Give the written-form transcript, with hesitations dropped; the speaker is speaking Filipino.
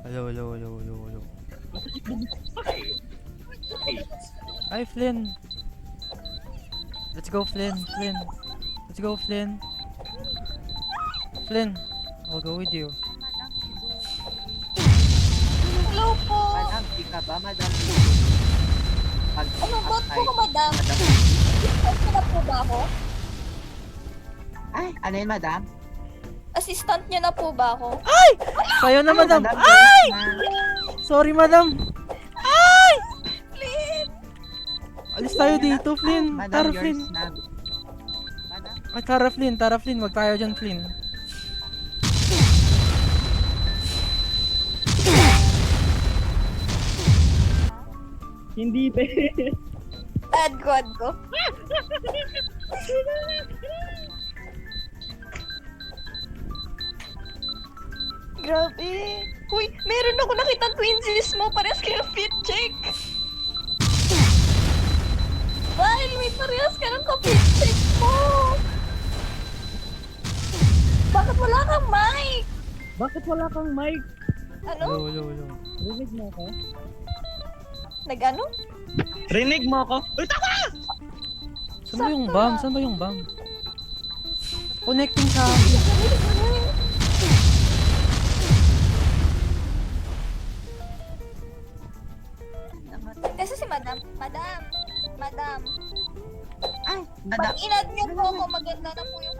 Hello, hello, hello, hello, hello. Ay, Hi, Flynn. Let's go, Flynn. Flynn. Let's go, Flynn. Flynn, I'll go with you. Hello po. Madam, di ka ba? Madam, Ano, ba't po ka, madam? Madam. Assistant niyo na po ba ako? Ay, ano yun, madam? Assistant niyo na po ba ako? Sa'yo na, madam. Madam, Ay! na- Sorry, madam. Ay! Flynn! Alis tayo dito, Flynn. Madam, Tara, yours Flynn. na. Madam, Ay, tara, Flynn. Tara, Flynn. Wag tayo dyan, Flynn. Hindi pe. Add ko. Grabe. Uy, meron ako nakitang twinsies mo. Parehas kayo fit check. Dahil may parehas ka ng ka-fit check mo. Bakit wala kang mic? Bakit wala kang mic? Ano? Hello, hello, hello. Rinig mo ako? Nag-ano? Rinig mo ako? Uy, tama! Saan ba yung Sakto bomb? na. Saan ba yung bomb? Connecting sa... Kasi si madam. Madam. ay, madam. Pag inad niyo po ako, maganda na po yung